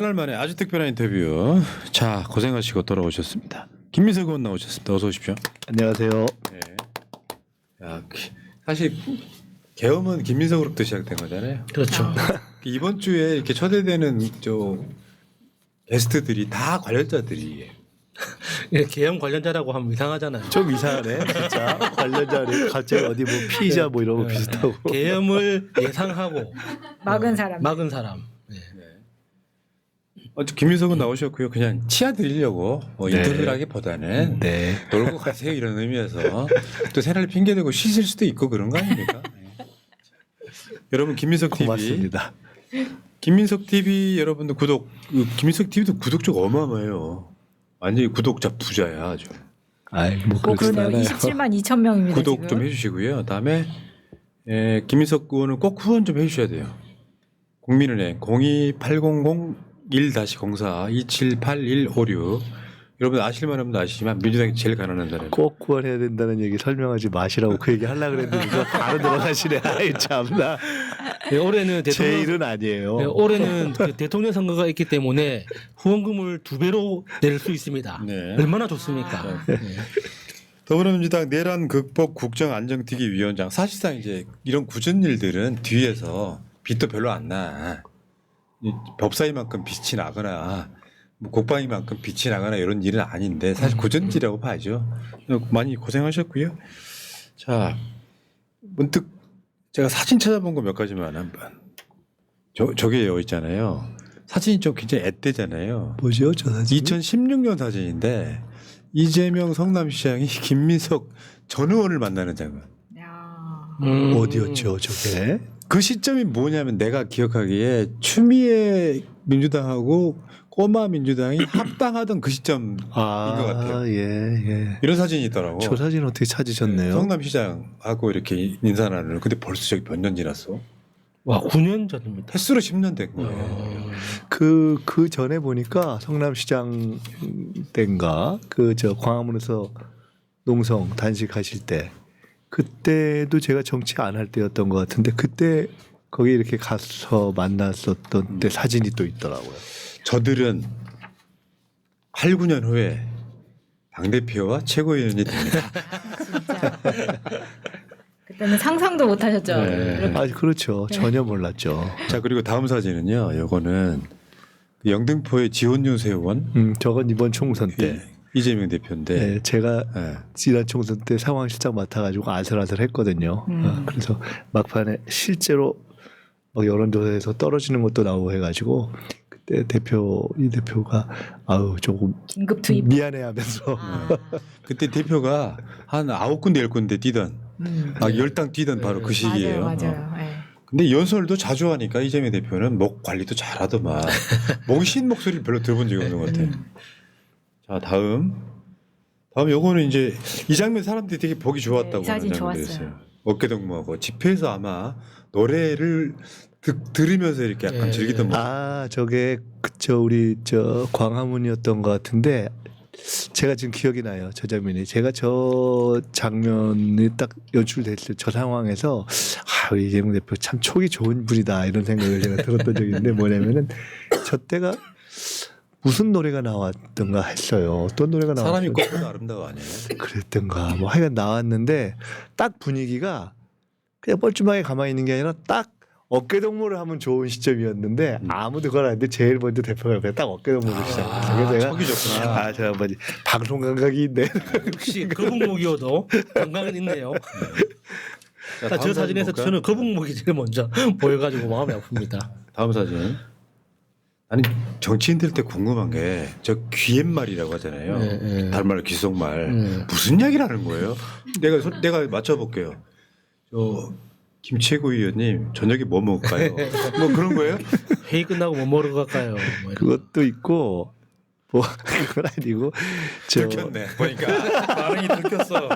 날 만에 아주 특별한 인터뷰. 자, 고생하시고 돌아오셨습니다. 김민석 의원 나오셨습니다. 어서 오십시오. 안녕하세요. 네. 야, 사실 계엄은 김민석으로부터 시작된 거잖아요. 그렇죠. 이번 주에 이렇게 초대되는 게스트들이 다 관련자들이에요. 예, 계엄 관련자라고 하면 이상하잖아요. 좀 이상하네, 진짜. 관련자를 갑자기 어디 뭐 피의자 뭐 이런 거 비슷하고. 계엄을 예상하고 막은 사람. 막은 사람. 예. 김민석은 나오셨고요. 그냥 치아 드리려고 네. 인터뷰를 하기보다는 네. 놀고 가세요 이런 의미에서 또 새날 핑계대고 쉬실 수도 있고 그런 거 아닙니까? 네. 여러분 김민석 TV 고맙습니다. 김민석 TV 여러분들 김민석 TV도 구독자가 어마어마해요. 완전히 구독자 부자야 아주. 아이, 뭐 그렇진 그러네요. 않아요. 27만 2천 명입니다. 구독 지금. 좀 해주시고요. 다음에 김민석 의원은 꼭 후원 좀 해주셔야 돼요. 국민은행 02800-1-04-278156 여러분 아실만한 분도 아시지만 민주당이 제일 가난한 사람. 꼭 구원해야 된다는 얘기 설명하지 마시라고 그 얘기 하려고 그랬는데 이거 바로 들어가시네. 아이 참나. 예, 올해는 제 대통령 일은 아니에요. 예, 올해는 그 대통령 선거가 있기 때문에 후원금을 2배로 낼 수 있습니다. 네. 얼마나 좋습니까? 예. 더불어민주당 내란 극복 국정안정특위 위원장 사실상 이제 이런 굳은 일들은 뒤에서 빚도 별로 안 나. 이 법사위만큼 빚이 나거나 뭐 국방위만큼 빚이 나거나 이런 일은 아닌데 사실 굳은 일이라고 봐야죠. 많이 고생하셨고요. 자 문득 제가 사진 찾아본 거 몇 가지만 한번. 저게요 있잖아요. 사진이 좀 굉장히 앳되잖아요. 뭐죠, 저 사진? 2016년 사진인데 이재명 성남시장이 김민석 전 의원을 만나는 장면. 야. 어디였죠, 저게? 그 시점이 뭐냐면 내가 기억하기에 추미애 민주당하고 꼬마 민주당이 합당하던 그 시점인 것 같아요. 예. 이런 사진이 있더라고. 저 사진 어떻게 찾으셨네요? 성남시장하고 이렇게 인사 나누는. 근데 벌써 저기 몇 년 지났어? 와, 9년 전입니다. 횟수로 10년 된 거예요. 그 전에 보니까 성남시장 때인가 저 광화문에서 농성 단식하실 때 그때도 제가 정치 안 할 때였던 것 같은데 그때 거기 이렇게 가서 만났었던 때 사진이 또 있더라고요. 저들은 8, 9년 후에 당대표와 최고위원이 됩니다. 진짜. 그때는 상상도 못 하셨죠. 네. 이렇게. 아 그렇죠. 전혀 몰랐죠. 자 그리고 다음 사진은요. 요거는 영등포의 지원유세 의원 저건 이번 총선 때. 이재명 대표인데 네, 제가 네. 지난 총선 때 상황실장 맡아가지고 아슬아슬했거든요. 그래서 막판에 실제로 막 여론조사에서 떨어지는 것도 나오고 해가지고 그때 이 대표가 아우 조금 긴급 투입. 미안해하면서 그때 대표가 한 9군데 10군데 뛰던 막 10당 뛰던 바로 그 시기예요. 맞아요. 네. 근데 연설도 자주 하니까 이재명 대표는 목 관리도 잘하더만 목이 쉰 목소리 별로 들어본 적이 없는 것 같아요. 자 다음 요거는 이제 이 장면 사람들이 되게 보기 좋았다고 네, 이 사진 하는 장면이었어요. 좋았어요. 어깨동무하고 집회에서 아마 노래를 들으면서 이렇게 약간 예. 즐기던 모습. 저게 우리 광화문이었던 것 같은데 제가 지금 기억이 나요. 저 장면이 제가 저 장면이 딱 연출됐을 저 상황에서 우리 이재명 대표 참 촉이 좋은 분이다 이런 생각을 제가 들었던 적이 있는데 뭐냐면은 저 때가 무슨 노래가 나왔던가 했어요. 어떤 노래가 나왔어요? 사람이 꽃보다 아름다워 아니에요? 그랬던가 뭐 하여간 나왔는데 딱 분위기가 그냥 뻘쭘하게 가만히 있는 게 아니라 딱 어깨동무를 하면 좋은 시점이었는데 아무도 그걸 안 했는데 제일 먼저 대표가 옆에 딱 어깨동무를 시작했어요. 그래서 제가 촉이 좋구나. 제가 뭐지 방송 감각이 있네. 혹시 거북목이어도 건강은 있네요. 자, 저 다음 사진에서 볼까요? 저는 거북목이 제일 먼저 보여가지고 마음이 아픕니다. 다음 사진. 아니 정치인들 때 궁금한 게 저 귀옛말이라고 하잖아요. 네. 다른 말로 귓속말. 네. 무슨 이야기를 하는 거예요? 내가 맞춰볼게요. 김최고 의원님 저녁에 뭐 먹을까요? 뭐 그런 거예요? 회의 끝나고 뭐 먹으러 갈까요? 뭐 이런. 그것도 있고 뭐 그건 아니고 들켰네. 보니까 반응이 들켰어.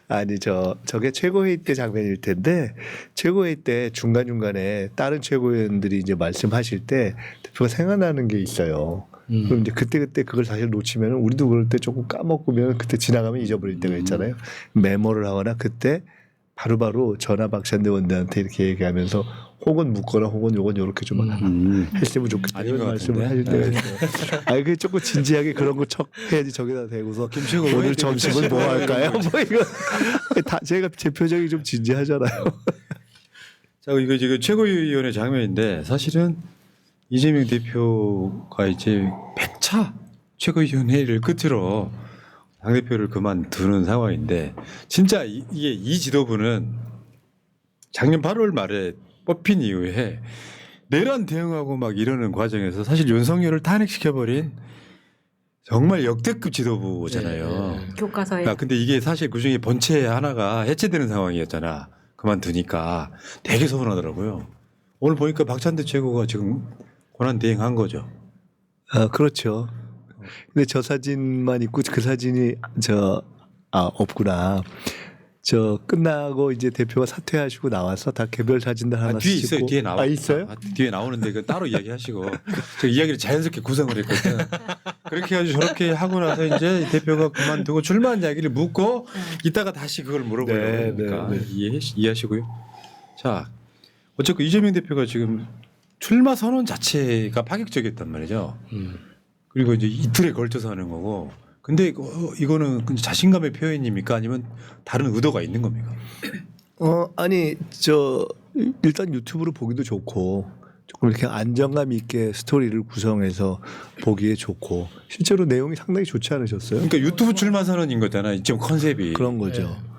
아니 저게 최고회의 때 장면일 텐데 최고회의 때 중간중간에 다른 최고위원들이 이제 말씀하실 때 대표가 생각나는 게 있어요. 그럼 이제 그때 그걸 사실 놓치면 우리도 그럴 때 조금 까먹으면 그때 지나가면 잊어버릴 때가 있잖아요. 메모를 하거나 그때 바로바로 전화 박찬대 원장한테 이렇게 얘기하면서 혹은 묻거나 혹은 요건 요렇게 좀 했으면 좋겠다 아닌 이런 것 말씀을 같은데? 하실 때가 있어요. 아니 그 조금 진지하게 그런 거 척 해야지 저기다 대고서 김치가 왜 오늘 이렇게 점심은 뭐 할까요? 뭐 이거 다 제가 제 표정이 좀 진지하잖아요. 자, 이거 지금 최고위원회 장면인데 사실은 이재명 대표가 이제 100차 최고위원회를 끝으로 당대표를 그만두는 상황인데 진짜 이게 이 지도부는 작년 8월 말에 뽑힌 이후에 내란 대응하고 막 이러는 과정에서 사실 윤석열을 탄핵시켜버린 정말 역대급 지도부잖아요. 교과서에 근데 이게 사실 그중에 본체 하나가 해체되는 상황이었잖아. 그만두니까 되게 서운하더라고요. 오늘 보니까 박찬대 최고가 지금 권한 대행한 거죠. 아 그렇죠. 근데 저 사진만 있고 그 사진이 없구나. 저 끝나고 이제 대표가 사퇴하시고 나와서 다 개별 사진들 하나씩 뒤에 있어요. 찍고. 뒤에 나와. 아 있어요? 뒤에 나오는데 그 따로 이야기하시고 제가 이야기를 자연스럽게 구성을 했거든. 그렇게 해가지고 저렇게 하고 나서 이제 대표가 그만두고 출마한 이야기를 묻고 이따가 다시 그걸 물어보려고 네, 하니까 네. 이해하시고요. 자, 어쨌든 이재명 대표가 지금 출마 선언 자체가 파격적이었단 말이죠. 그리고 이제 이틀에 걸쳐서 하는 거고. 근데 이거는 자신감의 표현입니까? 아니면 다른 의도가 있는 겁니까? 아니 일단 유튜브로 보기도 좋고 조금 이렇게 안정감 있게 스토리를 구성해서 보기에 좋고 실제로 내용이 상당히 좋지 않으셨어요? 그러니까 유튜브 출마 선언인 거잖아. 지금 컨셉이. 그런 거죠. 네.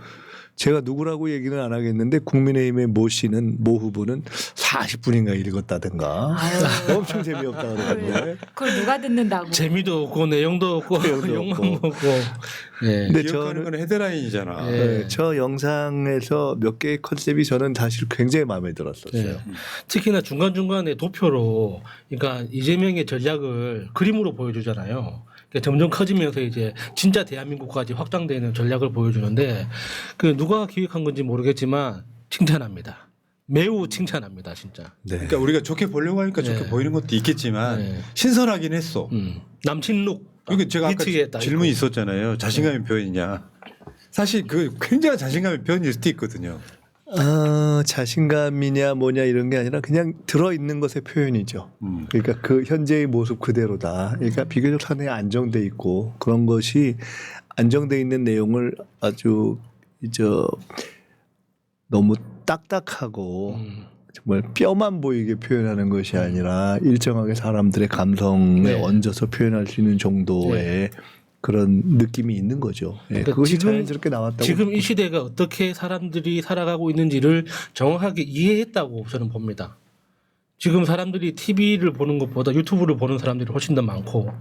제가 누구라고 얘기는 안 하겠는데 국민의힘의 모 후보는 40분인가 읽었다든가 아유. 엄청 재미없다 그러는데 그걸 누가 듣는다고? 재미도 없고 내용도 없고 내용도 욕만 없고. 먹고. 예. 근데 기억하는 건 헤드라인이잖아. 예. 저 영상에서 몇 개의 컨셉이 저는 사실 굉장히 마음에 들었었어요. 예. 특히나 중간중간에 도표로 그러니까 이재명의 전략을 그림으로 보여주잖아요. 그러니까 점점 커지면서 이제 진짜 대한민국까지 확장되는 전략을 보여주는데 그 누가 기획한 건지 모르겠지만 칭찬합니다. 매우 칭찬합니다, 진짜. 네. 그러니까 우리가 좋게 보려고 하니까 좋게 네. 보이는 것도 있겠지만 네. 신선하긴 했어. 남친룩. 그러니까 제가 아까 미치게 딱 질문이 있고. 있었잖아요. 자신감의 표현이냐. 사실 그 굉장한 자신감의 표현일 수도 있거든요. 자신감이냐 뭐냐 이런 게 아니라 그냥 들어있는 것의 표현이죠. 그러니까 그 현재의 모습 그대로다. 그러니까 비교적 상당히 안정돼 있고 그런 것이 안정돼 있는 내용을 아주 너무 딱딱하고 정말 뼈만 보이게 표현하는 것이 아니라 일정하게 사람들의 감성에 네. 얹어서 표현할 수 있는 정도의 그런 느낌이 있는 거죠. 예, 그러니까 그것이 지금- 자연스럽게 나왔다고. 지금 이 시대가 어떻게 사람들이 살아가고 있는지를 정확하게 이해했다고 저는 봅니다. 지금 사람들이 TV를 보는 것보다 유튜브를 보는 사람들이 훨씬 더 많고,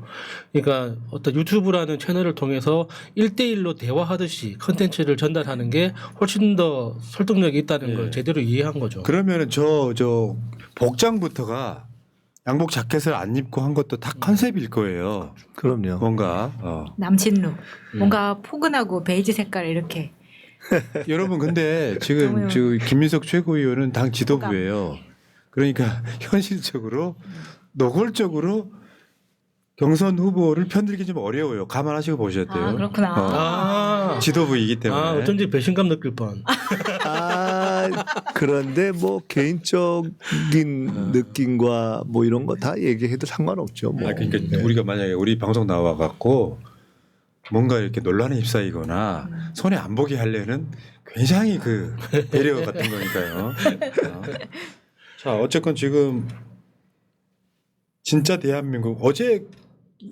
그러니까 어떤 유튜브라는 채널을 통해서 1대1로 대화하듯이 컨텐츠를 전달하는 게 훨씬 더 설득력이 있다는 걸 제대로 이해한 거죠. 그러면은 저 복장부터가 양복 자켓을 안 입고 한 것도 다 컨셉일 거예요. 그럼요. 뭔가 남친룩. 뭔가 포근하고 베이지 색깔 이렇게. 여러분 근데 지금 너무- 김민석 최고위원은 당 지도부예요. 그러니까 현실적으로 노골적으로 경선 후보를 편들기 좀 어려워요. 감안하시고 보셔야 돼요. 아, 그렇구나. 아, 지도부이기 때문에. 아, 어쩐지 배신감 느낄 뻔. 그런데 뭐 개인적인 느낌과 뭐 이런 거 다 얘기해도 상관없죠. 뭐. 그러니까 네. 우리가 만약에 우리 방송 나와 갖고 뭔가 이렇게 논란에 휩싸이거나 손해 안 보게 하려는 굉장히 그 배려 같은 거니까요. 자, 어쨌건 지금 진짜 대한민국 어제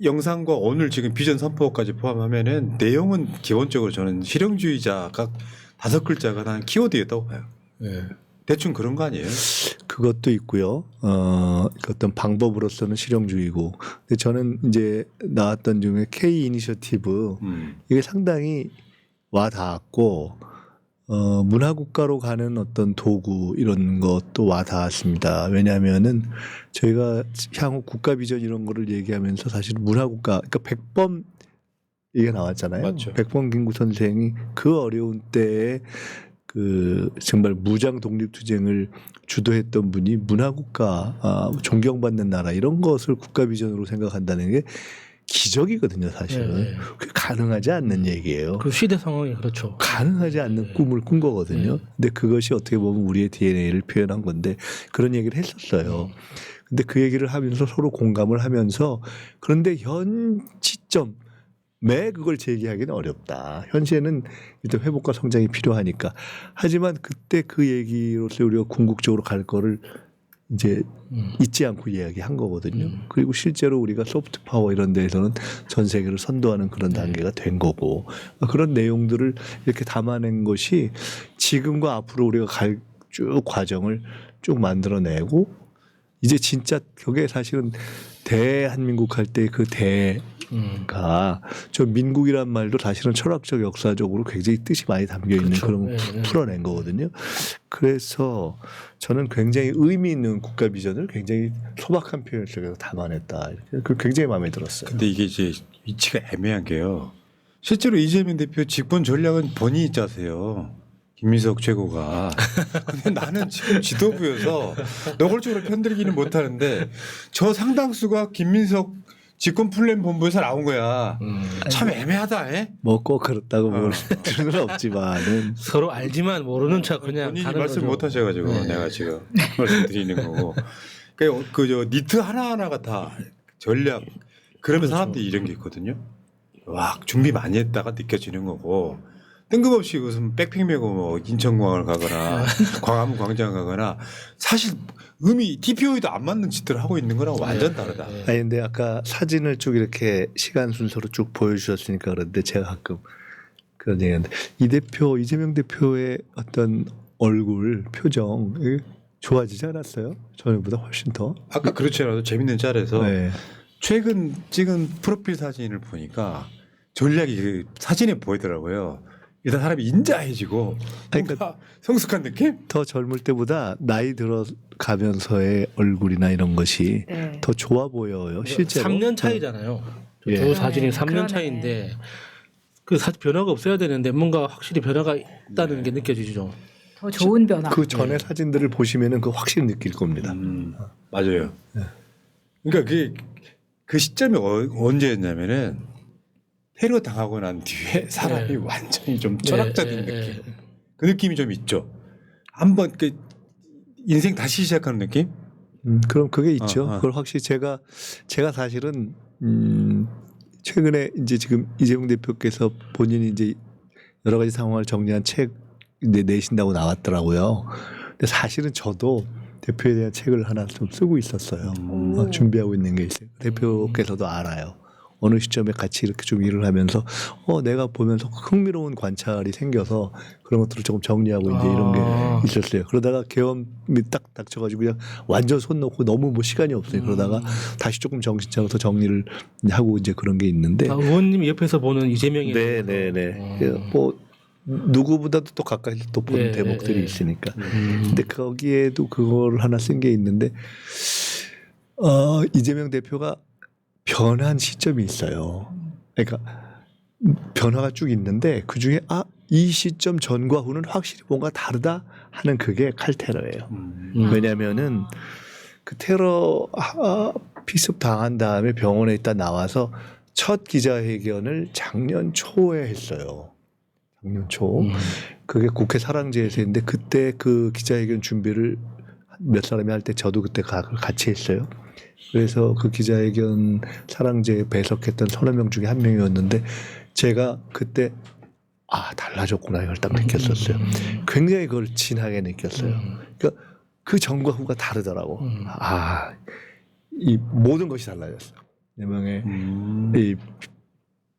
영상과 오늘 지금 비전 선포까지 포함하면은 내용은 기본적으로 저는 실용주의자가 5글자가 난 키워드였다고 봐요. 예. 대충 그런 거 아니에요? 그것도 있고요. 어떤 방법으로서는 실용주의고. 근데 저는 이제 나왔던 중에 K 이니셔티브 이게 상당히 와 닿았고 문화국가로 가는 어떤 도구 이런 것도 와 닿았습니다. 왜냐하면은 저희가 향후 국가 비전 이런 거를 얘기하면서 사실 문화국가 그러니까 백범 얘기가 나왔잖아요. 맞죠. 백범 김구 선생이 그 어려운 때에 그 정말 무장 독립투쟁을 주도했던 분이 문화국가 존경받는 나라 이런 것을 국가 비전으로 생각한다는 게 기적이거든요, 사실은. 네. 그게 가능하지 않는 얘기예요. 그 시대 상황이 그렇죠. 가능하지 않는 꿈을 꾼 거거든요. 근데 그것이 어떻게 보면 우리의 DNA를 표현한 건데 그런 얘기를 했었어요. 근데 그 얘기를 하면서 서로 공감을 하면서 그런데 현 시점 매 그걸 제기하기는 어렵다. 현재는 일단 회복과 성장이 필요하니까. 하지만 그때 그 얘기로서 우리가 궁극적으로 갈 거를 이제 잊지 않고 이야기한 거거든요. 그리고 실제로 우리가 소프트 파워 이런 데에서는 전 세계를 선도하는 그런 단계가 된 거고 그런 내용들을 이렇게 담아낸 것이 지금과 앞으로 우리가 갈 쭉 과정을 쭉 만들어내고 이제 진짜 그게 사실은 대한민국 할 때 그 대가 저 민국이란 말도 사실은 철학적 역사적으로 굉장히 뜻이 많이 담겨 있는 그렇죠. 그런 네, 네. 풀어낸 거거든요. 그래서 저는 굉장히 의미 있는 국가 비전을 굉장히 소박한 표현 속에서 담아냈다. 그 굉장히 마음에 들었어요. 근데 이게 이제 위치가 애매한 게요. 실제로 이재명 대표 집권 전략은 본인이 짜세요. 김민석 최고가. 근데 나는 지금 지도부여서 노골적으로 편들기는 못하는데 저 상당수가 김민석 집권 플랜 본부에서 나온 거야. 참 애매하다. 에? 뭐 꼭 그렇다고 볼 필요는 없지만은 서로 알지만 모르는 척 그냥 본인이 가는 말씀 거죠. 못 하셔가지고 네. 내가 지금 말씀드리는 거고. 그저 니트 하나하나가 다 전략. 그러면 그렇죠. 사람들이 이런 게 있거든요. 와 준비 많이 했다가 느껴지는 거고. 뜬금없이 무슨 백팩 메고 뭐 인천공항을 가거나 광화문 광장 가거나 사실 TPO에도 안 맞는 짓들을 하고 있는 거랑 완전 다르다. 네. 아니 근데 아까 사진을 쭉 이렇게 시간 순서로 쭉 보여주셨으니까 그런데 제가 가끔 그런 얘기하는데 이재명 대표의 어떤 얼굴 표정 좋아지지 않았어요? 전에보다 훨씬 더. 아까 그렇지 않아도 재밌는 짤에서 네. 최근 찍은 프로필 사진을 보니까 전략이 그 사진에 보이더라고요. 일단 사람이 인자해지고 아니, 뭔가 성숙한 느낌? 더 젊을 때보다 나이 들어가면서의 얼굴이나 이런 것이 네. 더 좋아 보여요. 실제로. 3년 차이잖아요. 예. 두 사진이 3년 그러네. 차인데 그 사실 변화가 없어야 되는데 뭔가 확실히 변화가 있다는 게 느껴지죠. 더 좋은 변화. 그 전의 사진들을 보시면은 그 확실히 느낄 겁니다. 맞아요. 그러니까 그 시점이 언제였냐면은 테러 당하고 난 뒤에 사람이 네. 완전히 좀 철학적인 네, 느낌. 네. 그 느낌이 좀 있죠. 한번 인생 다시 시작하는 느낌? 그럼 그게 있죠. 어. 그걸 확실히 제가 사실은 최근에 이제 지금 이재명 대표께서 본인이 이제 여러 가지 상황을 정리한 책 이제 내신다고 나왔더라고요. 근데 사실은 저도 대표에 대한 책을 하나 좀 쓰고 있었어요. 준비하고 있는 게 있어요. 대표께서도 알아요. 어느 시점에 같이 이렇게 좀 일을 하면서 내가 보면서 흥미로운 관찰이 생겨서 그런 것들을 조금 정리하고 이제 이런 게 있었어요. 그러다가 계엄이 딱 닥쳐가지고 그냥 완전 손 놓고 너무 뭐 시간이 없어요. 그러다가 다시 조금 정신 차려서 정리를 하고 이제 그런 게 있는데. 아, 의원님이 옆에서 보는 이재명이 네네네. 뭐 누구보다도 또 가까이 또 보는 예, 대목들이 예. 있으니까. 근데 거기에도 그걸 하나 쓴 게 있는데 이재명 대표가 변한 시점이 있어요. 그러니까 변화가 쭉 있는데 그 중에 이 시점 전과 후는 확실히 뭔가 다르다 하는 그게 칼테러예요. 왜냐하면은 그 테러 피습 당한 다음에 병원에 있다 나와서 첫 기자회견을 작년 초에 했어요. 작년 초. 그게 국회 사랑제에서 했는데 그때 그 기자회견 준비를 몇 사람이 할 때 저도 그때 같이 했어요. 그래서 그 기자회견 사랑제에 배석했던 30명 중에 한 명이었는데 제가 그때 달라졌구나 이걸 딱 느꼈었어요. 굉장히 그걸 진하게 느꼈어요. 그러니까 그 전과 후가 다르더라고. 이 모든 것이 달라졌어. 이명의 이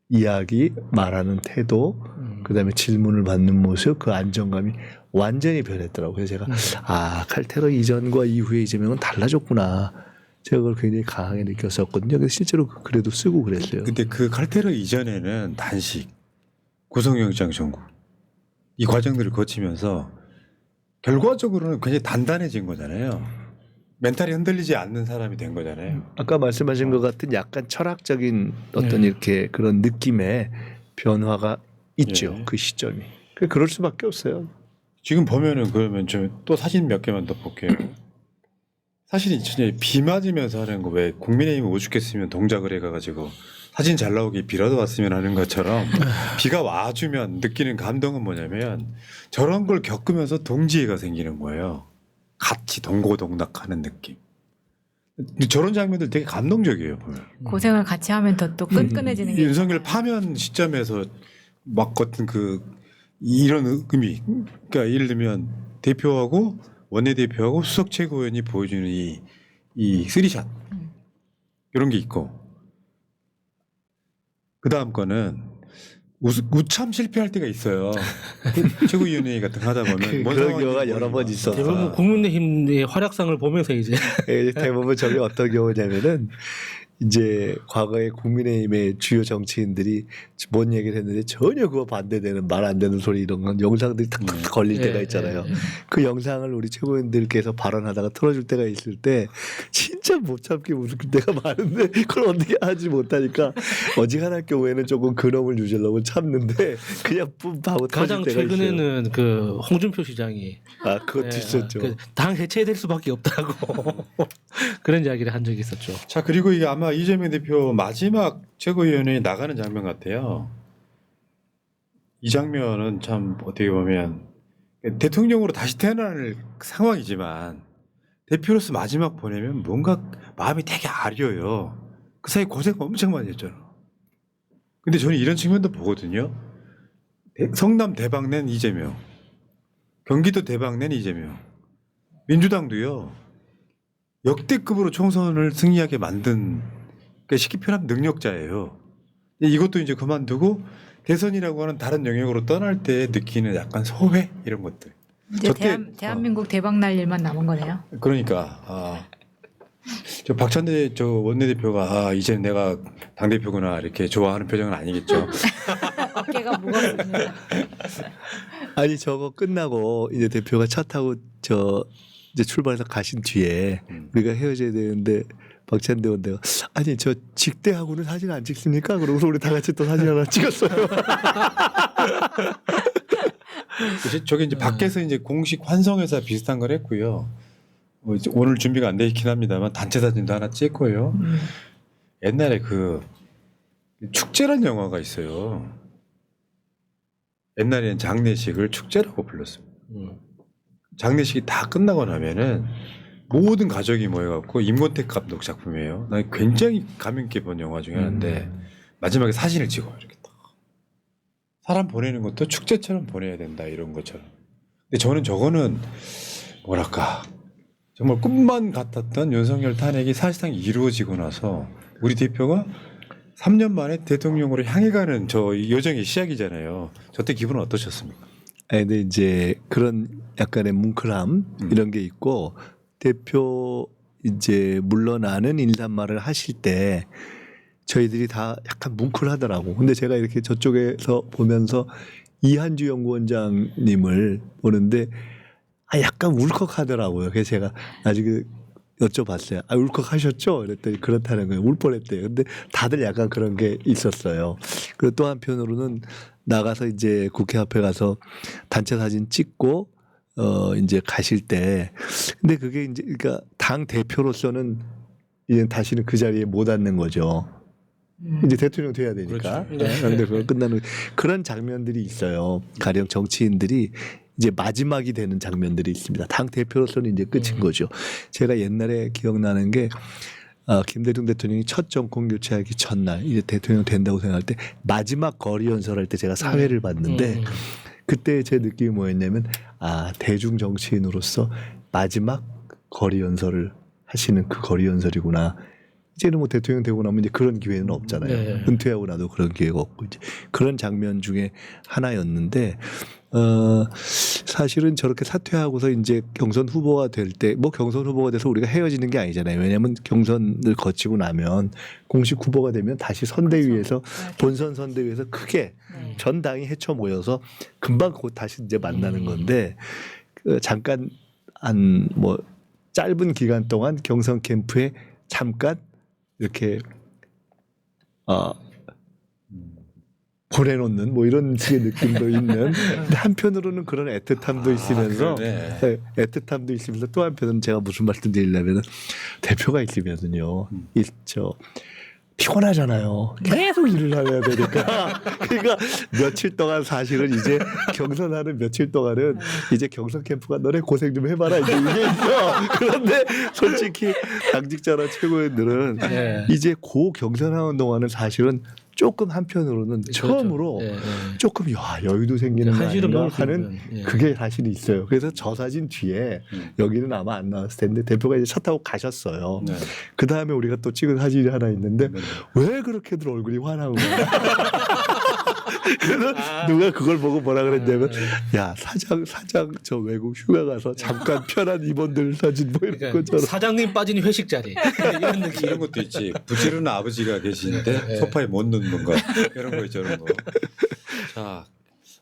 이야기 말하는 태도 그다음에 질문을 받는 모습 그 안정감이 완전히 변했더라고요. 그래서 제가 칼테러 이전과 이후의 이재명은 달라졌구나. 제가 그걸 굉장히 강하게 느꼈었거든요. 그래서 실제로 그래도 쓰고 그랬어요. 근데 그 칼테러 이전에는 단식, 구속영장 청구 이 과정들을 거치면서 결과적으로는 굉장히 단단해진 거잖아요. 멘탈이 흔들리지 않는 사람이 된 거잖아요. 아까 말씀하신 것 같은 약간 철학적인 어떤 이렇게 그런 느낌의 변화가 있죠. 예. 그 시점이. 그럴 수밖에 없어요. 지금 보면은 그러면 좀 또 사진 몇 개만 더 볼게요. 사실 이천에 비 맞으면서 하는 거 왜 국민의힘 오죽했으면 동작을 해가지고 사진 잘 나오게 비라도 왔으면 하는 것처럼 비가 와주면 느끼는 감동은 뭐냐면 저런 걸 겪으면서 동지애가 생기는 거예요. 같이 동고동락하는 느낌. 저런 장면들 되게 감동적이에요. 보면. 고생을 같이 하면 더 또 끈끈해지는 게 윤석열 있잖아요. 파면 시점에서 막 같은 이런 의미. 그러니까 예를 들면 대표하고 원내대표하고 수석 최고위원이 보여주는 이 쓰리샷 이런 게 있고 그 다음 거는 우참 실패할 때가 있어요. 최고위원회 같은 거 하다 보면 뭔 그런 상황인지 경우가 여러 번 모르니까. 있었어. 대부분 국민의힘의 활약상을 보면서 이제 대부분 저게 어떤 경우냐면은 이제 과거에 국민의힘의 주요 정치인들이 뭔 얘기를 했는데 전혀 그거 반대되는 말 안 되는 소리 이런 건 영상들이 탁탁 걸릴 때가 있잖아요. 그 영상을 우리 최고위원들께서 발언하다가 틀어줄 때가 있을 때 진짜 못 참게 웃을 때가 많은데 그걸 어떻게 하지 못하니까 어지간할 경우에는 조금 근엄을 유지하려고 참는데 그냥 뿜 하고 터질 가장 때가 있어요. 최근에는 그 홍준표 시장이 아 그것도 있었죠. 당 해체될 수밖에 없다고 그런 이야기를 한 적이 있었죠. 자 그리고 이게 아마 이재명 대표 마지막 최고위원회 나가는 장면 같아요. 이 장면은 참 어떻게 보면 대통령으로 다시 태어날 상황이지만 대표로서 마지막 보내면 뭔가 마음이 되게 아려요. 그 사이 고생 엄청 많이 했잖아. 근데 저는 이런 측면도 보거든요. 성남 대박낸 이재명, 경기도 대박낸 이재명, 민주당도요. 역대급으로 총선을 승리하게 만든 그러니까 쉽게 표현하면 능력자예요. 이것도 이제 그만두고 대선이라고 하는 다른 영역으로 떠날 때 느끼는 약간 소회 이런 것들. 이제 저 때- 대한민국 대박 날 일만 남은 거네요. 그러니까 저 박찬대 저 원내대표가 이제 내가 당 대표구나 이렇게 좋아하는 표정은 아니겠죠. 어깨가 무겁습니다. 아니 저거 끝나고 이제 대표가 차 타고 저 이제 출발해서 가신 뒤에 우리가 헤어져야 되는데 박찬대 원대가 아니 저 직대하고는 사진 안 찍습니까? 그러고서 우리 다 같이 또 사진 하나 찍었어요. 저게 이제 밖에서 이제 공식 환송회사 비슷한 걸 했고요. 이제 오늘 준비가 안 돼 있긴 합니다만 단체 사진도 하나 찍고요. 옛날에 그 축제란 영화가 있어요. 옛날에는 장례식을 축제라고 불렀습니다. 장례식이 다 끝나고 나면은 모든 가족이 모여갖고 임권택 감독 작품이에요. 난 굉장히 감명 깊게 본 영화 중에 하나인데 마지막에 사진을 찍어요. 이렇게 딱. 사람 보내는 것도 축제처럼 보내야 된다 이런 것처럼. 근데 저는 저거는 뭐랄까 정말 꿈만 같았던 윤석열 탄핵이 사실상 이루어지고 나서 우리 대표가 3년 만에 대통령으로 향해 가는 저 여정의 시작이잖아요. 저 때 기분은 어떠셨습니까? 아니, 근데 이제 그런 약간의 뭉클함 이런 게 있고 대표 이제 물러나는 인사말을 하실 때 저희들이 다 약간 뭉클하더라고. 근데 제가 이렇게 저쪽에서 보면서 이한주 연구원장님을 보는데 약간 울컥하더라고요. 그래서 제가 나중에 여쭤봤어요. 울컥하셨죠? 그랬더니 그렇다는 거예요. 울 뻔했대요. 근데 다들 약간 그런 게 있었어요. 그리고 또 한편으로는 나가서 이제 국회 앞에 가서 단체 사진 찍고 이제 가실 때 근데 그게 이제 그러니까 당 대표로서는 이제 다시는 그 자리에 못 앉는 거죠. 이제 대통령 돼야 되니까. 그렇죠. 당 대표가 끝나는 그런 장면들이 있어요. 가령 정치인들이 이제 마지막이 되는 장면들이 있습니다. 당 대표로서는 이제 끝인 거죠. 제가 옛날에 기억나는 게 김대중 대통령이 첫 정권 교체하기 첫날 이제 대통령 된다고 생각할 때 마지막 거리 연설할 때 제가 사회를 봤는데 그때 제 느낌이 뭐였냐면 대중 정치인으로서 마지막 거리 연설을 하시는 그 거리 연설이구나. 이제는 뭐 대통령 되고 나면 이제 그런 기회는 없잖아요. 네. 은퇴하고 나도 그런 기회가 없고 이제 그런 장면 중에 하나였는데 사실은 저렇게 사퇴하고서 이제 경선 후보가 될 때 뭐 경선 후보가 돼서 우리가 헤어지는 게 아니잖아요. 왜냐하면 경선을 거치고 나면 공식 후보가 되면 다시 선대위에서 그렇죠. 본선 선대위에서 크게 네. 전 당이 헤쳐 모여서 금방 곧 다시 이제 만나는 건데 잠깐 한 뭐 짧은 기간 동안 경선 캠프에 잠깐 이렇게 보내놓는 뭐 이런 식의 느낌도 있는 근데 한편으로는 그런 애틋함도 있으면서 그러네. 네, 애틋함도 있으면서 또 한편은 제가 무슨 말씀 드리려면 대표가 있으면은요 저 피곤하잖아요. 계속 일을 해야 되니까. 그러니까 며칠 동안 사실은 이제 경선하는 며칠 동안은 이제 경선 캠프가 너네 고생 좀 해봐라 이제 이게 있어. 그런데 솔직히 당직자나 최고위원들은 예. 이제 고 경선하는 동안은 사실은 조금 한편으로는 처음으로 그렇죠. 예, 예. 조금 야 여유도 생기는 거 한시름 아닌가 놓을 수 하는 있는, 예. 그게 사실 있어요. 그래서 저 사진 뒤에 여기는 아마 안 나왔을 텐데 대표가 이제 차 타고 가셨어요. 네. 그 다음에 우리가 또 찍은 사진이 하나 있는데 네. 왜 그렇게들 얼굴이 화나고 그래서 누가 그걸 보고 뭐라 그랬냐면 야 사장 저 외국 휴가 가서 잠깐 편한 임원들 사진 뭐 이런 그러니까 것처럼 사장님 빠진 회식 자리 이런 느낌. 이런 것도 있지. 부지런한 아버지가 계시는데 네. 소파에 못 눕는 거 이런 거 있죠. 이런 거. 자,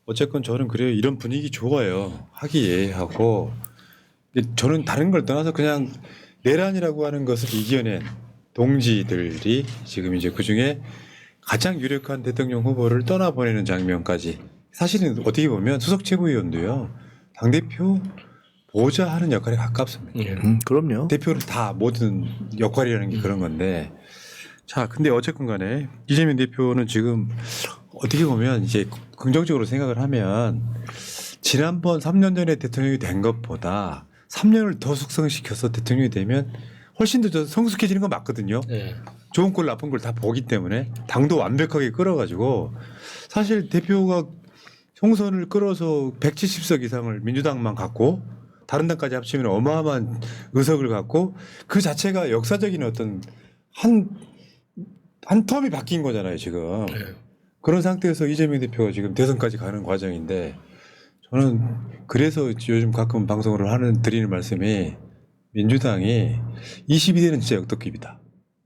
어쨌건 저는 그래요. 이런 분위기 좋아요. 하기에 하고 근데 저는 다른 걸 떠나서 그냥 내란이라고 하는 것을 이겨낸 동지들이 지금 이제 그 중에 가장 유력한 대통령 후보를 떠나보내는 장면까지 사실은 어떻게 보면 수석 최고위원도요 당대표 보좌하는 역할에 가깝습니다. 예. 그럼요. 대표를 다 모든 역할이라는 게 그런 건데 자 근데 어쨌건 간에 이재명 대표는 지금 어떻게 보면 이제 긍정적으로 생각을 하면 지난번 3년 전에 대통령이 된 것보다 3년을 더 숙성시켜서 대통령이 되면 훨씬 더 성숙해지는 건 맞거든요. 예. 좋은 걸 나쁜 걸 다 보기 때문에 당도 완벽하게 끌어가지고 사실 대표가 총선을 끌어서 170석 이상을 민주당만 갖고 다른 당까지 합치면 어마어마한 의석을 갖고 그 자체가 역사적인 어떤 한 텀이 바뀐 거잖아요 지금. 예. 그런 상태에서 이재명 대표가 지금 대선까지 가는 과정인데 저는 그래서 요즘 가끔 방송을 드리는 말씀이 민주당이 22대는 진짜 역도급이다.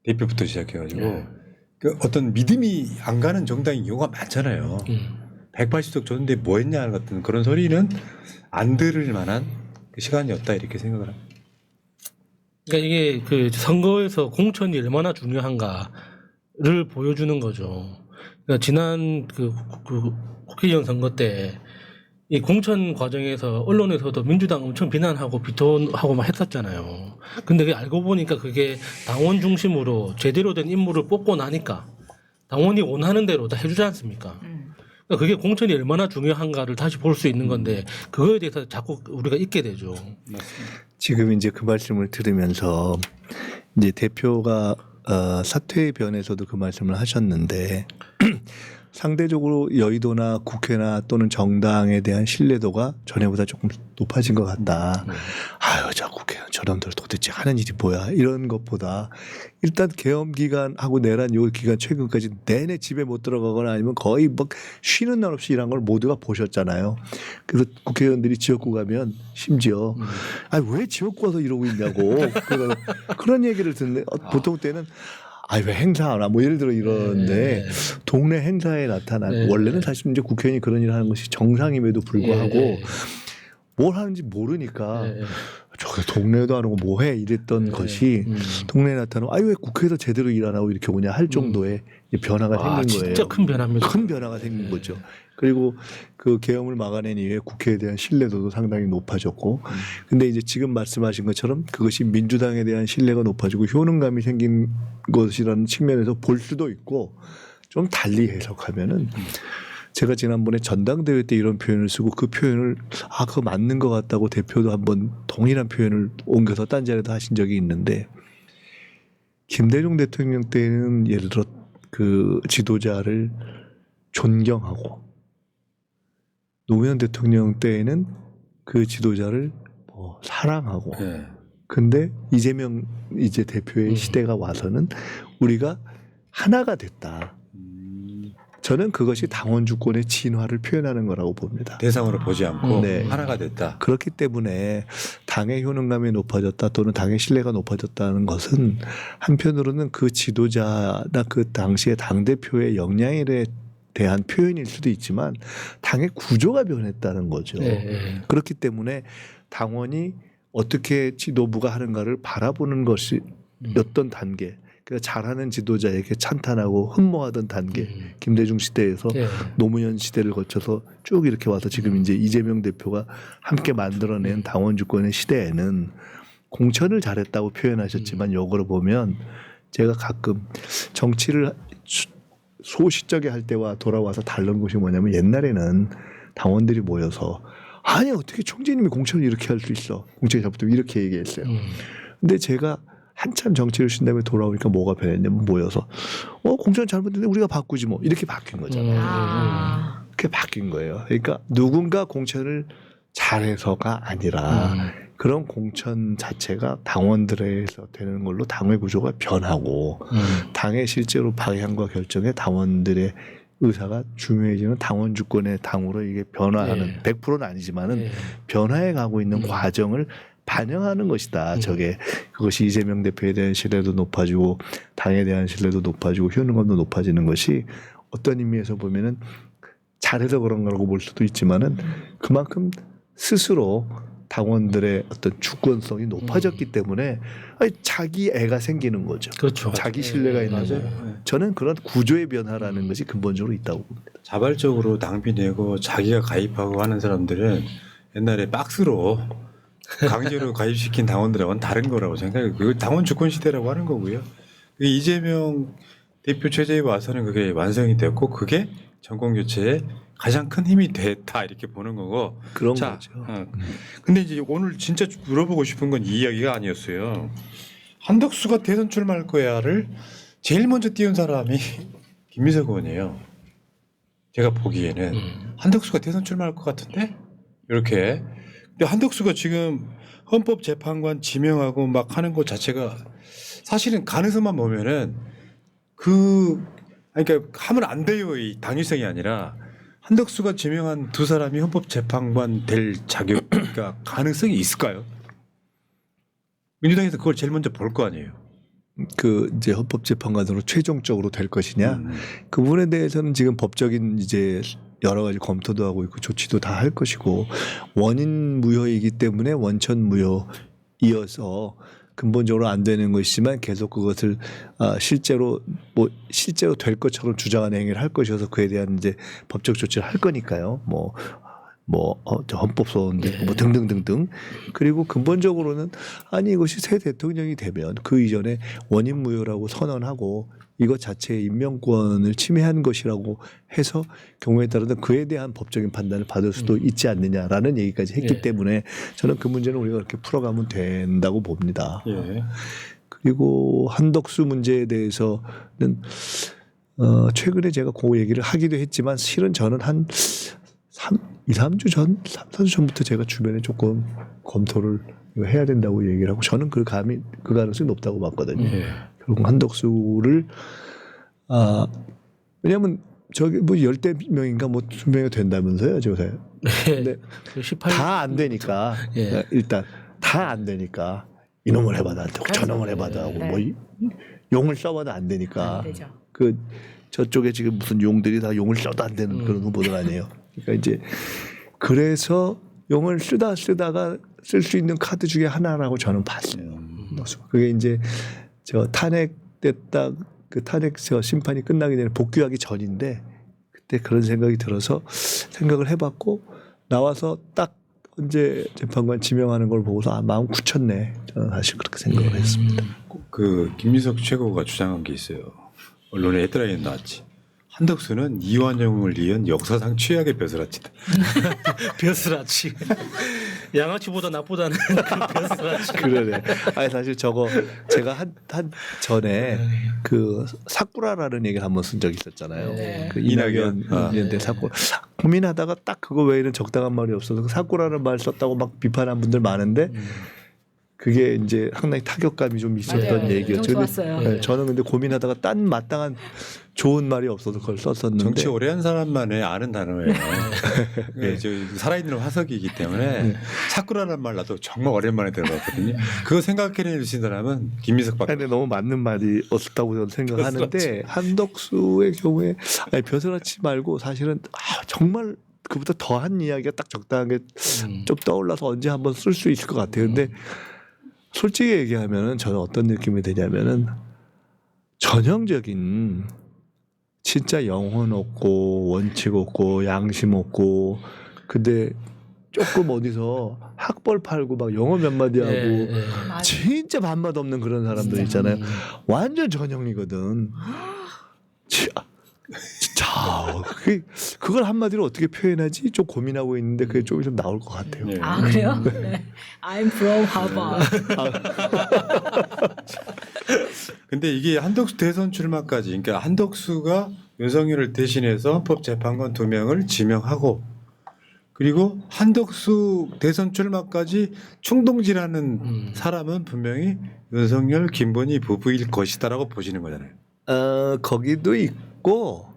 대표부터 시작해가지고 예. 그 어떤 믿음이 안 가는 정당인 경우가 많잖아요. 180석 줬는데 뭐 했냐 같은 그런 소리는 안 들을 만한 그 시간이었다 이렇게 생각을 합니다. 그러니까 이게 그 선거에서 공천이 얼마나 중요한가를 보여주는 거죠. 그러니까 지난 그 국회의원 선거 때 이 공천 과정에서 언론에서도 민주당 엄청 비난하고 비토하고 막 했었잖아요. 근데 그게 알고 보니까 그게 당원 중심으로 제대로 된 인물을 뽑고 나니까 당원이 원하는 대로 다 해주지 않습니까? 그러니까 그게 공천이 얼마나 중요한가를 다시 볼 수 있는 건데 그거에 대해서 자꾸 우리가 잊게 되죠. 지금 이제 그 말씀을 들으면서 이제 대표가 사퇴의 변에서도 그 말씀을 하셨는데 상대적으로 여의도나 국회나 또는 정당에 대한 신뢰도가 전에보다 조금 높아진 것 같다. 아유, 저 국회의원 저놈들 도대체 하는 일이 뭐야? 이런 것보다 일단 계엄 기간하고 내란 요 기간 최근까지 내내 집에 못 들어가거나 아니면 거의 막 쉬는 날 없이 일한 걸 모두가 보셨잖아요. 그래서 국회의원들이 지역구 가면 심지어 아니 왜 지역구 와서 이러고 있냐고 그런 얘기를 듣는 보통 때는 아니 왜 행사하나 뭐 예를 들어 이러는데 동네 행사에 나타난 원래는 사실 이제 국회의원이 그런 일을 하는 것이 정상임에도 불구하고 뭘 하는지 모르니까 저기 동네도 안 오고 뭐해 이랬던 것이 동네에 나타나고 아니 왜 국회에서 제대로 일 안 하고 이렇게 오냐 할 정도의 변화가 생긴 거예요. 진짜 큰 변화입니다. 큰 변화가 생긴 거죠. 그리고 그 계엄을 막아낸 이후에 국회에 대한 신뢰도도 상당히 높아졌고 근데 이제 지금 말씀하신 것처럼 그것이 민주당에 대한 신뢰가 높아지고 효능감이 생긴 것이라는 측면에서 볼 수도 있고 좀 달리 해석하면은 제가 지난번에 전당대회 때 이런 표현을 쓰고 그 표현을 그거 맞는 것 같다고 대표도 한번 동일한 표현을 옮겨서 딴 자리에도 하신 적이 있는데 김대중 대통령 때는 예를 들어 그 지도자를 존경하고 노무현 대통령 때에는 그 지도자를 뭐 사랑하고 네. 근데 이재명 이제 대표의 시대가 와서는 우리가 하나가 됐다. 저는 그것이 당원 주권의 진화를 표현하는 거라고 봅니다. 대상으로 보지 않고 네. 하나가 됐다. 그렇기 때문에 당의 효능감이 높아졌다 또는 당의 신뢰가 높아졌다는 것은 한편으로는 그 지도자나 그 당시의 당대표의 역량에 대한 표현일 수도 있지만 당의 구조가 변했다는 거죠. 그렇기 때문에 당원이 어떻게 지도부가 하는가를 바라보는 것이 어떤 단계 그 잘하는 지도자에게 찬탄하고 흠모하던 단계 김대중 시대에서 예. 노무현 시대를 거쳐서 쭉 이렇게 와서 지금 이제 이재명 대표가 함께 만들어낸 당원 주권의 시대에는 공천을 잘했다고 표현하셨지만 역으로 보면 제가 가끔 정치를 소시적에 할 때와 돌아와서 다른 것이 뭐냐면 옛날에는 당원들이 모여서 아니 어떻게 총재님이 공천을 이렇게 할 수 있어 공천이 잘못되면 이렇게 얘기했어요. 근데 제가 한참 정치를 쉰 다음에 돌아오니까 뭐가 변했냐면 모여서 공천 잘못됐는데 우리가 바꾸지 뭐 이렇게 바뀐 거잖아요. 아. 그렇게 바뀐 거예요. 그러니까 누군가 공천을 잘해서가 아니라 그런 공천 자체가 당원들에서 되는 걸로 당의 구조가 변하고 당의 실제로 방향과 결정에 당원들의 의사가 중요해지는 당원 주권의 당으로 이게 변화하는 100%는 아니지만은 변화해 가고 있는 과정을 반영하는 것이다. 저게 그것이 이재명 대표에 대한 신뢰도 높아지고 당에 대한 신뢰도 높아지고 효능감도 높아지는 것이 어떤 의미에서 보면은 잘해서 그런 거라고 볼 수도 있지만은 그만큼 스스로 당원들의 어떤 주권성이 높아졌기 때문에 자기 애가 생기는 거죠. 그렇죠. 자기 신뢰가 있는 거죠. 저는 그런 구조의 변화라는 것이 근본적으로 있다고 봅니다. 자발적으로 당비 내고 자기가 가입하고 하는 사람들은 옛날에 박스로 강제로 가입시킨 당원들하고는 다른 거라고 생각해요. 그 당원 주권 시대라고 하는 거고요. 이재명 대표 체제에 와서는 그게 완성이 됐고 그게 정권 교체에 가장 큰 힘이 됐다 이렇게 보는 거고. 그런 자, 거죠. 근데 이제 오늘 진짜 물어보고 싶은 건 이 이야기가 아니었어요. 한덕수가 대선 출마할 거야를 제일 먼저 띄운 사람이 김민석 의원이에요. 제가 보기에는 한덕수가 대선 출마할 것 같은데 이렇게. 근데 한덕수가 지금 헌법재판관 지명하고 막 하는 것 자체가 사실은 가능성만 보면은 그러니까 하면 안 돼요 이 당위성이 아니라 한덕수가 지명한 두 사람이 헌법재판관 될 자격 그러니까 가능성이 있을까요? 민주당에서 그걸 제일 먼저 볼 거 아니에요. 그 이제 헌법재판관으로 최종적으로 될 것이냐 그 부분에 대해서는 지금 법적인 이제 여러 가지 검토도 하고 있고 조치도 다 할 것이고 원인 무효이기 때문에 원천 무효 이어서 근본적으로 안 되는 것이지만 계속 그것을 실제로 될 것처럼 주장하는 행위를 할 것이어서 그에 대한 이제 법적 조치를 할 거니까요. 헌법소원 뭐 등등등등. 그리고 근본적으로는 아니 이것이 새 대통령이 되면 그 이전에 원인 무효라고 선언하고 이것 자체의 임명권을 침해한 것이라고 해서 경우에 따라서 그에 대한 법적인 판단을 받을 수도 있지 않느냐라는 얘기까지 했기 때문에 저는 그 문제는 우리가 그렇게 풀어가면 된다고 봅니다. 예. 그리고 한덕수 문제에 대해서는 최근에 제가 그 얘기를 하기도 했지만 실은 저는 한 2-3주 전, 3-4주 전부터 제가 주변에 조금 검토를 이거 해야 된다고 얘기를 하고 저는 그 가능성이 높다고 봤거든요. 결국 한덕수를 왜냐하면 저기 뭐 10명인가 뭐 20명이 된다면서요, 저새. 근데 다 안 되니까 일단 다 안 되니까 이놈을 해봐도 안 되고 저놈을 해봐도 하고 뭐 용을 써봐도 안 되니까 안 되죠. 그 저쪽에 지금 무슨 용들이 다 용을 써도 안 되는 그런 후보들 아니에요. 그러니까 이제 그래서 용을 쓰다가 쓸 수 있는 카드 중에 하나라고 저는 봤어요. 그게 이제 저 탄핵됐다 그 탄핵 심판이 끝나기 전에 복귀하기 전인데 그때 그런 생각이 들어서 생각을 해봤고 나와서 딱 언제 재판관 지명하는 걸 보고서 마음 굳혔네. 저는 사실 그렇게 생각을 했습니다. 그 김민석 최고가 주장한 게 있어요. 언론에 헤드라인에 나왔지. 한덕수는 이완용을 이은 역사상 최악의 벼슬아치다. 벼슬아치. 양아치보다 나쁘다는 그 벼슬아치. 그러네. 아니 사실 저거 제가 한 전에 그 사쿠라라는 얘기를 한번 쓴 적이 있었잖아요. 그 이낙연 의원한테 사쿠라. 고민하다가 딱 그거 외에는 적당한 말이 없어서 그 사쿠라는 말 썼다고 막 비판한 분들 많은데 그게 이제 상당히 타격감이 좀 있었던 얘기였죠. 좀 좋았어요. 네, 저는 근데 고민하다가 딴 마땅한 좋은 말이 없어서 그걸 썼었는데 정치 오래 한 사람만의 아는 단어예요. 저 살아있는 화석이기 때문에 사쿠라라는 말 나도 정말 오랜만에 들어봤거든요. 그거 생각해 주신 사람은 김민석밖에. 근데 너무 맞는 말이 없었다고 저는 생각하는데 한덕수의 경우에 벼슬아치 말고 사실은 정말 그보다 더한 이야기가 딱 적당하게 좀 떠올라서 언제 한번 쓸 수 있을 것 같아요. 근데 솔직히 얘기하면은 저는 어떤 느낌이 드냐면은 전형적인 진짜 영혼 없고 원칙 없고 양심 없고 근데 조금 어디서 학벌 팔고 막 영어 몇 마디 하고 맞아. 진짜 밥맛 없는 그런 사람들 있잖아요. 완전 전형이거든. 자, 그걸 한마디로 어떻게 표현하지? 좀 고민하고 있는데 그게 좀 나올 것 같아요. 예. 아 그래요? 네. I'm from Harvard. 근데 이게 한덕수 대선 출마까지, 그러니까 한덕수가 윤석열을 대신해서 헌법재판관 2명을 지명하고, 그리고 한덕수 대선 출마까지 충동지라는 사람은 분명히 윤석열, 김건희 부부일 것이다라고 보시는 거잖아요. 거기도 있고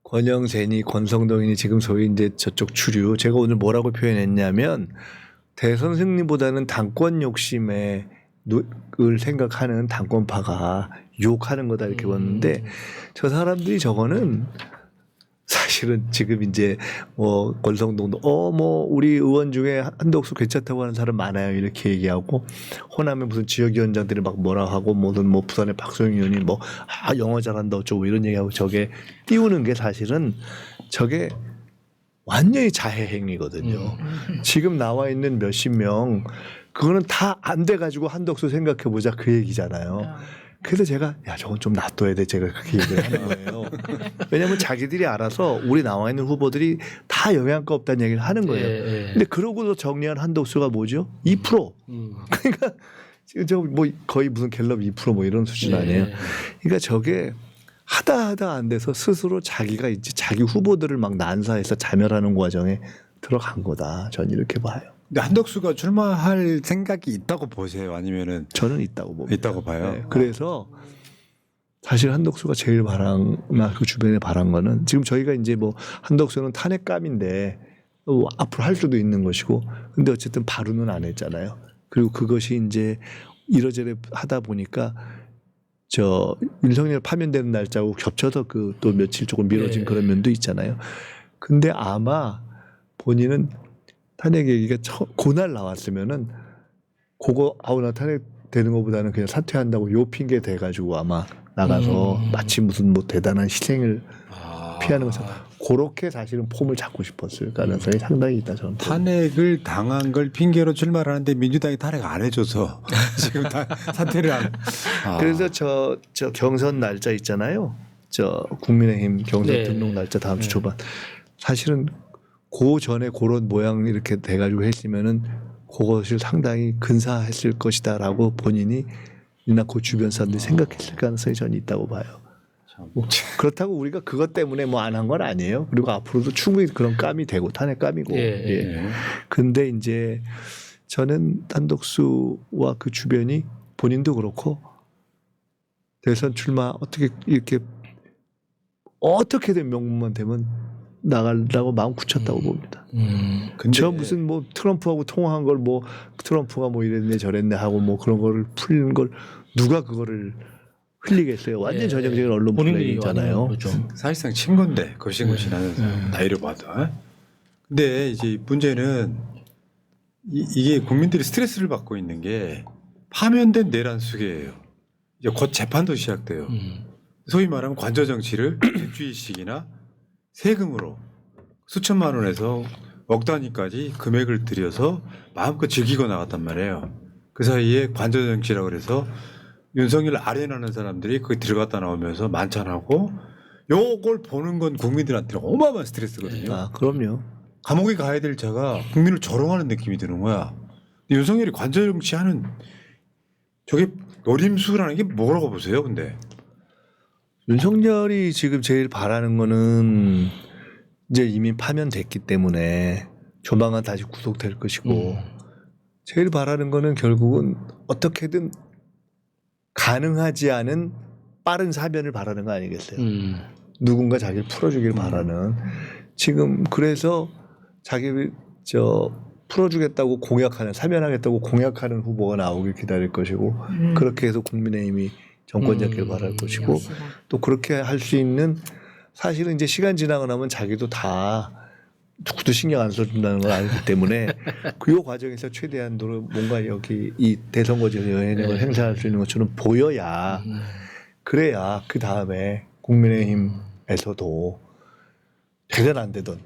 권영세니 권성동이니 지금 소위 이제 저쪽 주류. 제가 오늘 뭐라고 표현했냐면 대선 승리보다는 당권 욕심에 을 생각하는 당권파가 유혹하는 거다 이렇게 봤는데 저 사람들이 저거는 사실은 지금 이제 뭐 권성동도 뭐 우리 의원 중에 한덕수 괜찮다고 하는 사람 많아요 이렇게 얘기하고 호남에 무슨 지역위원장들이 막 뭐라 하고 무슨 뭐 부산의 박소영 의원이 뭐 영어 잘한다 어쩌고 이런 얘기하고 저게 띄우는 게 사실은 저게 완전히 자해 행위거든요. 지금 나와 있는 몇십 명 그거는 다 안 돼가지고 한덕수 생각해 보자 그 얘기잖아요. 그래서 제가 야 저건 좀 놔둬야 돼 제가 그렇게 얘기를 하는 거예요. 왜냐하면 자기들이 알아서 우리 나와 있는 후보들이 다 영향가 없다는 얘기를 하는 거예요. 근데 그러고도 정리한 한덕수가 뭐죠? 2%. 그러니까 지금 저 뭐 거의 무슨 갤럽 2% 뭐 이런 수준 아니에요. 그러니까 저게 하다 안 돼서 스스로 자기가 이제 자기 후보들을 막 난사해서 자멸하는 과정에 들어간 거다. 전 이렇게 봐요. 근데 한덕수가 출마할 생각이 있다고 보세요? 아니면은 저는 있다고 봅니다. 있다고 봐요? 네, 그래서 사실 한덕수가 제일 바람나 그 주변에 바란 거는 지금 저희가 이제 뭐 한덕수는 탄핵감인데 앞으로 할 수도 있는 것이고 근데 어쨌든 바로는 안 했잖아요. 그리고 그것이 이제 이러저러 하다 보니까 저 윤석열 파면되는 날짜하고 겹쳐서 그 또 며칠 조금 미뤄진 그런 면도 있잖아요. 근데 아마 본인은 탄핵 얘기가 그날 나왔으면은 그거 나 탄핵 되는 것보다는 그냥 사퇴한다고 요 핑계 대가지고 아마 나가서 마치 무슨 뭐 대단한 희생을 피하는 것처럼 그렇게 사실은 폼을 잡고 싶었을 가능성이 상당히 있다 저는. 탄핵을 당한 걸 핑계로 출마를 하는데 민주당이 탄핵 안 해줘서 지금 다 사퇴를 안. 그래서 저 경선 날짜 있잖아요. 저 국민의힘 경선 등록 날짜 다음 주 초반. 사실은 그 전에 그런 모양 이렇게 돼가지고 했으면은 그것을 상당히 근사했을 것이다라고 본인이 이나 그 주변 사람들이 생각했을 가능성이 저는 있다고 봐요. 뭐 그렇다고 우리가 그것 때문에 뭐 안 한 건 아니에요. 그리고 앞으로도 충분히 그런 감이 되고 탄핵 감이고. 근데 이제 저는 한덕수와 그 주변이 본인도 그렇고 대선 출마 어떻게 이렇게 어떻게든 명분만 되면 나가려고 마음 굳혔다고 봅니다. 근데 저 무슨 뭐 트럼프하고 통화한 걸 뭐 트럼프가 뭐 이랬네 저랬네 하고 뭐 그런 거를 풀린 걸 누가 그거를 흘리겠어요. 완전 전형적인 언론 플레이잖아요. 사실상 친건데 거신거신하면서 나이를 봐도. 근데 이제 문제는 이게 국민들이 스트레스를 받고 있는 게 파면된 내란 수계예요. 이제 곧 재판도 시작돼요. 소위 말하면 관저 정치를 일주일씩이나 세금으로 수천만 원에서 억 단위까지 금액을 들여서 마음껏 즐기고 나갔단 말이에요. 그 사이에 관저 정치라고 그래서 윤석열 아련하는 사람들이 거기 들어갔다 나오면서 만찬하고 요걸 보는 건 국민들한테는 어마어마한 스트레스거든요. 아, 그럼요. 감옥에 가야 될 자가 국민을 조롱하는 느낌이 드는 거야. 근데 윤석열이 관저 정치하는 저게 노림수라는 게 뭐라고 보세요? 근데 윤석열이 지금 제일 바라는 거는 이제 이미 파면됐기 때문에 조만간 다시 구속될 것이고 제일 바라는 거는 결국은 어떻게든 가능하지 않은 빠른 사면을 바라는 거 아니겠어요? 누군가 자기를 풀어주길 바라는. 지금 그래서 자기를 풀어주겠다고 공약하는 사면하겠다고 공약하는 후보가 나오길 기다릴 것이고 그렇게 해서 국민의힘이 정권 잡기를 바랄 것이고 역시나. 또 그렇게 할 수 있는 사실은 이제 시간 지나고 나면 자기도 다 누구도 신경 안 써준다는 걸 알기 때문에 그 과정에서 최대한도로 뭔가 여기 이 대선거제 영향력을 행사할 수 있는 것처럼 보여야 그래야 그 다음에 국민의힘에서도 대선 안 되던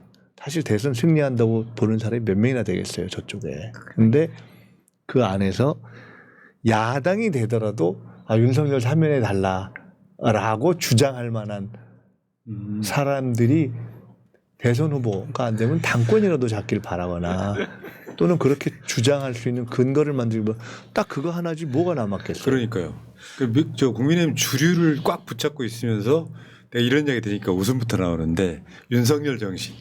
사실 대선 승리한다고 보는 사람이 몇 명이나 되겠어요 저쪽에. 근데 그 안에서 야당이 되더라도 윤석열 사면해 달라라고 주장할 만한 사람들이 대선 후보가 안 되면 당권이라도 잡길 바라거나 또는 그렇게 주장할 수 있는 근거를 만들고 딱 그거 하나지 뭐가 남았겠어요. 그러니까요. 저 국민의힘 주류를 꽉 붙잡고 있으면서 내가 이런 얘기 들으니까 웃음부터 나오는데 윤석열 정신.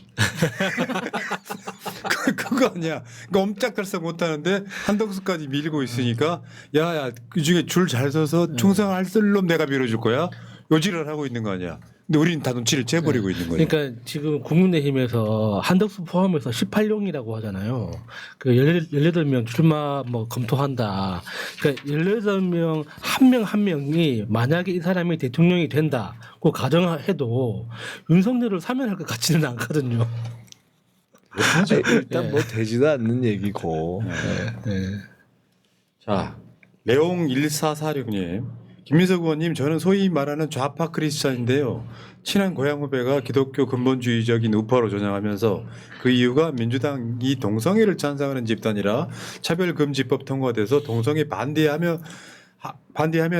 그거 아니야. 그러니까 엄짝달싹 못하는데 한덕수까지 밀고 있으니까 야야 그중에 줄 잘 서서 충성할 놈 내가 밀어줄 거야. 요지를 하고 있는 거 아니야. 근데 우리는 다 눈치를 채버리고 있는 거예요. 그러니까 지금 국민의힘에서 한덕수 포함해서 18용이라고 하잖아요. 그 18명 출마 뭐 검토한다. 그러니까 18명 한 명 한 명이 만약에 이 사람이 대통령이 된다고 가정해도 윤석열을 사면할 것 같지는 않거든요. 일단 뭐 되지도 않는 얘기고. 네. 자, 레옹 1446님. 김민석 의원님, 저는 소위 말하는 좌파 크리스찬인데요. 친한 고향 후배가 기독교 근본주의적인 우파로 전향하면서 그 이유가 민주당이 동성애를 찬성하는 집단이라 차별금지법 통과돼서 동성애 반대하면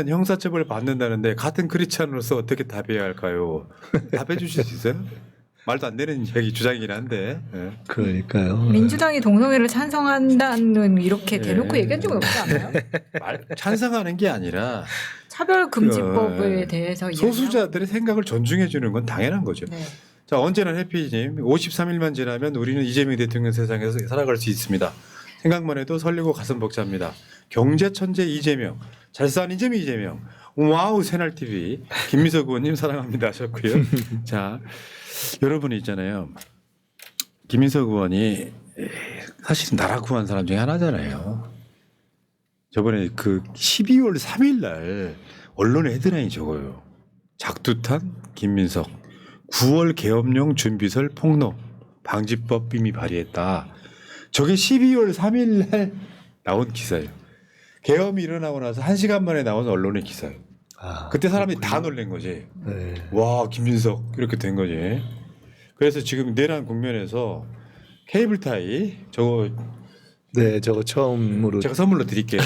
형사처벌 받는다는데 같은 크리스찬으로서 어떻게 답해야 할까요? 답해 주실 수 있어요? 말도 안 되는 얘기 주장이긴 한데. 예. 그러니까요. 민주당이 동성애를 찬성한다는 이렇게 대놓고 예. 얘기한 적이 없지 않아요? 찬성하는 게 아니라 차별금지법에 대해서 소수자들의 생각을 존중해 주는 건 당연한 거죠. 네. 자, 언제나 해피님 53일만 지나면 우리는 이재명 대통령 세상에서 살아갈 수 있습니다. 생각만 해도 설레고 가슴 벅찹니다. 경제 천재 이재명, 잘 사는 이재명, 와우 새날 TV 김미석 의원님 사랑합니다 하셨고요. 자, 여러분이 있잖아요. 김민석 의원이 사실 나라 구한 사람 중에 하나잖아요. 저번에 그 12월 3일 날 언론에 헤드라인이 적어요. 작두탄 김민석 9월 계엄령 준비설 폭로 방지법 이미 발의했다. 저게 12월 3일 날 나온 기사예요. 계엄이 일어나고 나서 1시간 만에 나온 언론의 기사예요. 그때 사람들이 다 놀란 거지. 네. 와 김민석 이렇게 된 거지. 그래서 지금 내란 국면에서 케이블타이 저거 네, 저거 처음으로. 제가 선물로 드릴게요.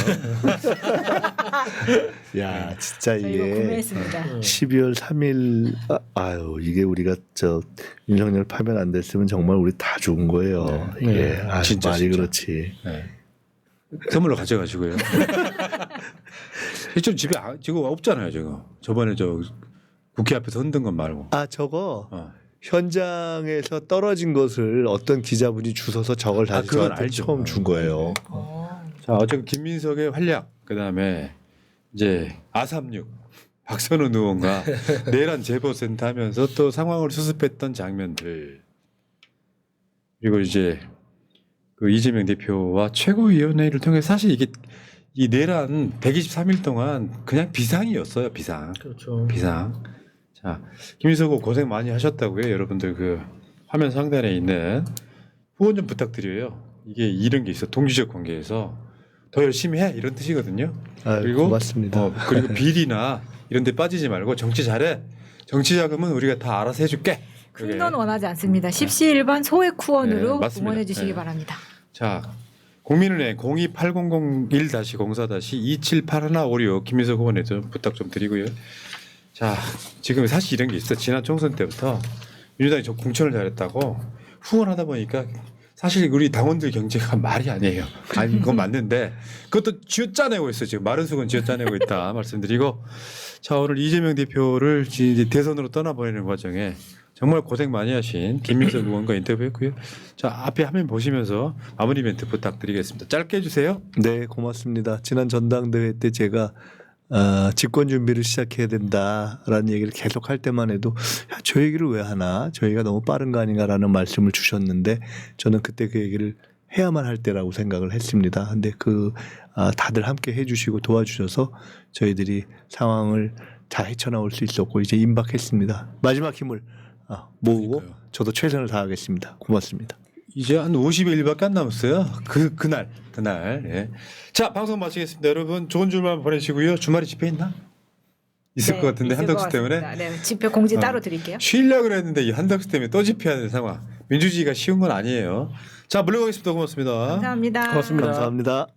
야, 진짜 저희가 이게 구매했습니다. 12월 3일 아유 이게 우리가 저 윤석열 파면 안 됐으면 정말 우리 다 죽은 거예요. 네. 이게 네. 아, 진짜, 말이 진짜. 그렇지. 네. 선물로 가져가시고요. 실제로 집에 지금 없잖아요. 지금 저번에 저 국회 앞에서 흔든 것 말고. 아 저거 어. 현장에서 떨어진 것을 어떤 기자분이 주워서 저걸 다시 그건 저한테 알죠. 처음 준 거예요. 자 어쨌든 김민석의 활약 그다음에 이제 아삼육 박선원 의원과 내란 제보센터 하면서 또 상황을 수습했던 장면들 그리고 이제 그 이재명 대표와 최고위원회를 통해 사실 이게 이 내란 123일 동안 그냥 비상이었어요. 비상. 그렇죠. 비상. 자, 김민석 의원 고생 많이 하셨다고요. 여러분들 그 화면 상단에 있는 후원 좀 부탁드려요. 이게 이런 게 있어. 동지적 관계에서 더 열심히 해 이런 뜻이거든요. 아유, 고맙습니다. 그리고 비리나 이런 데 빠지지 말고 정치 잘해. 정치 자금은 우리가 다 알아서 해줄게. 그게. 큰돈 원하지 않습니다. 십시일반 소액 후원으로 네, 맞습니다. 응원해 주시기 네. 바랍니다. 자, 국민은행 028001-04-278156 김민석 의원에도 부탁 좀 드리고요. 자, 지금 사실 이런 게 있어. 지난 총선 때부터 민주당이 저 공천을 잘했다고 후원하다 보니까 사실 우리 당원들 경제가 말이 아니에요. 아니 그건 맞는데 그것도 쥐어짜내고 있어. 지금 마른 수건 쥐어짜내고 있다 말씀드리고 자 오늘 이재명 대표를 이제 대선으로 떠나보내는 과정에 정말 고생 많이 하신 김민석 의원과 인터뷰했고요. 자 앞에 화면 보시면서 마무리 멘트 부탁드리겠습니다. 짧게 해주세요. 네, 고맙습니다. 지난 전당대회 때 제가 집권 준비를 시작해야 된다라는 얘기를 계속 할 때만 해도 야, 저 얘기를 왜 하나? 저희가 너무 빠른 거 아닌가라는 말씀을 주셨는데 저는 그때 그 얘기를 해야만 할 때라고 생각을 했습니다. 근데 다들 함께 해주시고 도와주셔서 저희들이 상황을 다 헤쳐나올 수 있었고 이제 임박했습니다. 마지막 힘을 모으고 그러니까요. 저도 최선을 다하겠습니다. 고맙습니다. 이제 한 50일밖에 안 남았어요. 그날. 예. 자 방송 마치겠습니다. 여러분 좋은 주말 보내시고요. 주말에 집회 있나? 있을 네, 것 같은데 있을 한덕수 것 때문에 같습니다. 네, 집회 공지 어. 따로 드릴게요. 쉬려고 그랬는데 이 한덕수 때문에 또 집회해야 되는 상황. 민주주의가 쉬운 건 아니에요. 자 물러가겠습니다. 고맙습니다. 감사합니다. 고맙습니다. 감사합니다.